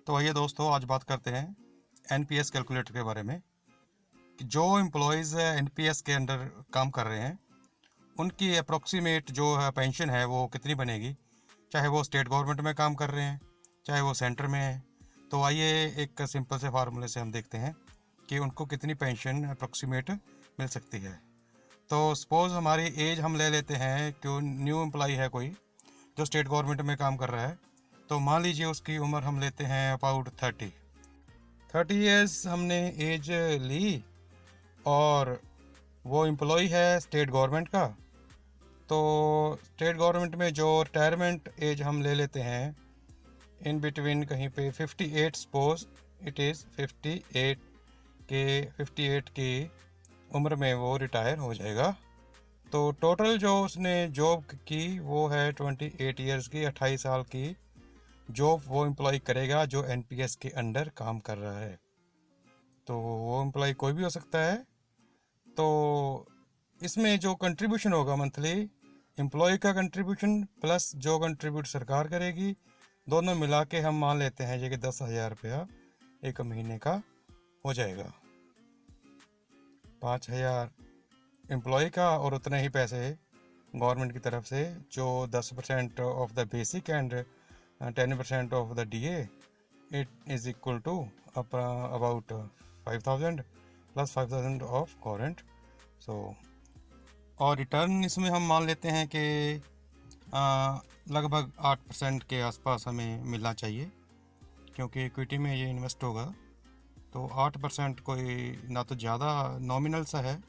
तो आइए दोस्तों, आज बात करते हैं एनपीएस कैलकुलेटर के बारे में कि जो एम्प्लॉयज़ एनपीएस के अंडर काम कर रहे हैं उनकी अप्रोक्सीमेट जो है पेंशन है वो कितनी बनेगी, चाहे वो स्टेट गवर्नमेंट में काम कर रहे हैं चाहे वो सेंटर में है। तो आइए एक सिंपल से फार्मूले से हम देखते हैं कि उनको कितनी पेंशन अप्रोक्सीमेट मिल सकती है। तो सपोज़ हमारी एज हम ले लेते हैं कि न्यू एम्प्लॉय है कोई जो स्टेट गवर्नमेंट में काम कर रहा है, तो मान लीजिए उसकी उम्र हम लेते हैं अबाउट 30 ईयर्स हमने एज ली और वो एम्प्लॉय है स्टेट गवर्नमेंट का। तो स्टेट गवर्नमेंट में जो रिटायरमेंट एज हम ले लेते हैं इन बिटवीन कहीं पे 58, सपोज इट इज़ 58 की उम्र में वो रिटायर हो जाएगा। तो टोटल जो उसने जॉब की वो है 28 ईयर्स की, 28 साल की जॉब वो एम्प्लॉय करेगा जो एनपीएस के अंडर काम कर रहा है। तो वो एम्प्लॉय कोई भी हो सकता है। तो इसमें जो कंट्रीब्यूशन होगा मंथली, एम्प्लॉय का कंट्रीब्यूशन प्लस जो कंट्रीब्यूट सरकार करेगी, दोनों मिला के हम मान लेते हैं ये कि 10,000 रुपया एक महीने का हो जाएगा। 5,000 एम्प्लॉय का और उतने ही पैसे गवर्नमेंट की तरफ से जो 10% of the basic and 10% of the DA, it is equal to about 5,000 plus 5,000 of government. So और रिटर्न इसमें हम मान लेते हैं कि लगभग 8% के आसपास हमें मिलना चाहिए, क्योंकि इक्विटी में ये इन्वेस्ट होगा। तो 8% कोई ना तो ज़्यादा नॉमिनल सा है।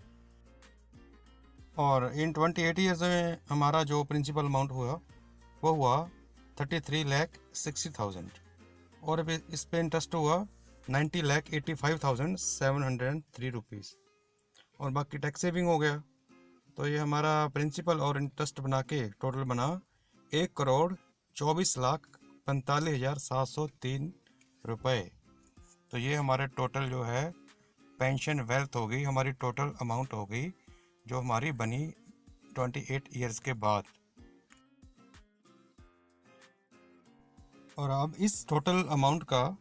और इन 28 ईयर्स में हमारा जो प्रिंसिपल अमाउंट हुआ वो हुआ 33,60,000 और इस पे इंटरेस्ट हुआ 90,85,703 रुपीज़ और बाकी टैक्स सेविंग हो गया। तो ये हमारा प्रिंसिपल और इंटरेस्ट बना के टोटल बना 1,24,45,703 रुपये। तो ये हमारे टोटल जो है पेंशन वेल्थ हो गई, हमारी टोटल अमाउंट हो गई जो हमारी बनी 28 ईयर्स के बाद। और अब इस टोटल अमाउंट का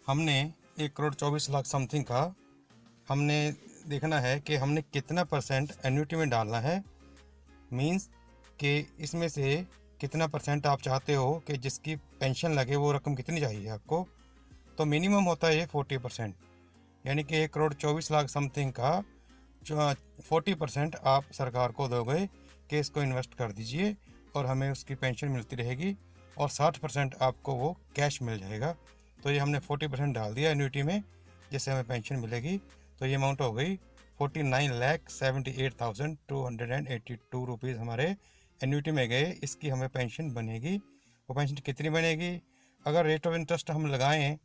हमने 1,24,00,000 समथिंग का हमने देखना है कि हमने कितना परसेंट एन्युटी में डालना है। मींस कि इसमें से कितना परसेंट आप चाहते हो कि जिसकी पेंशन लगे, वो रकम कितनी चाहिए आपको। तो मिनिमम होता है ये 40%, यानी कि 1,24,00,000 समथिंग का जो 40% आप सरकार को दोगे कि इसको इन्वेस्ट कर दीजिए और हमें उसकी पेंशन मिलती रहेगी, और 60% आपको वो कैश मिल जाएगा। तो ये हमने 40% डाल दिया एन्युटी में जिससे हमें पेंशन मिलेगी। तो ये अमाउंट हो गई 49,78,282 रुपीज़ हमारे एन्युटी में गए, इसकी हमें पेंशन बनेगी। वो पेंशन कितनी बनेगी, अगर रेट ऑफ इंटरेस्ट हम लगाएं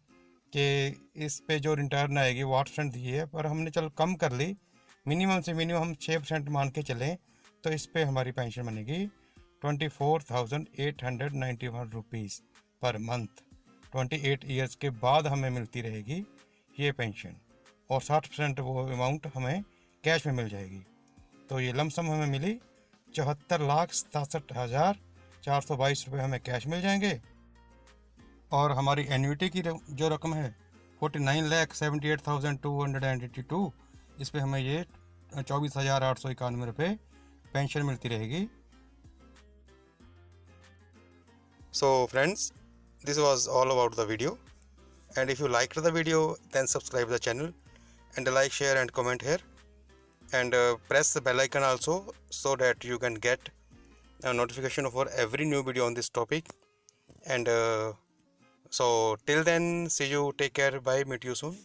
कि इस पे जो रिटर्न आएगी वो 8% दी है, पर हमने चलो कम कर ली, मिनिमम से मिनिमम हम 6% मान के चलें, तो इस पे हमारी पेंशन बनेगी 24,891 रुपीज़ पर मंथ। 28 ईयर्स के बाद हमें मिलती रहेगी ये पेंशन, और 60% वो अमाउंट हमें कैश में मिल जाएगी। तो ये लमसम हमें मिली 74,67,422 रुपये हमें कैश मिल जाएंगे, और हमारी एन्युटी की जो रकम है 49,78,282, इस पे हमें ये 24,891 रुपये पेंशन मिलती रहेगी। So friends, this was all about the video, and if you liked the video then subscribe the channel and like, share and comment here, and press the bell icon also so that you can get a notification for every new video on this topic. And so till then, see you, take care, bye, meet you soon.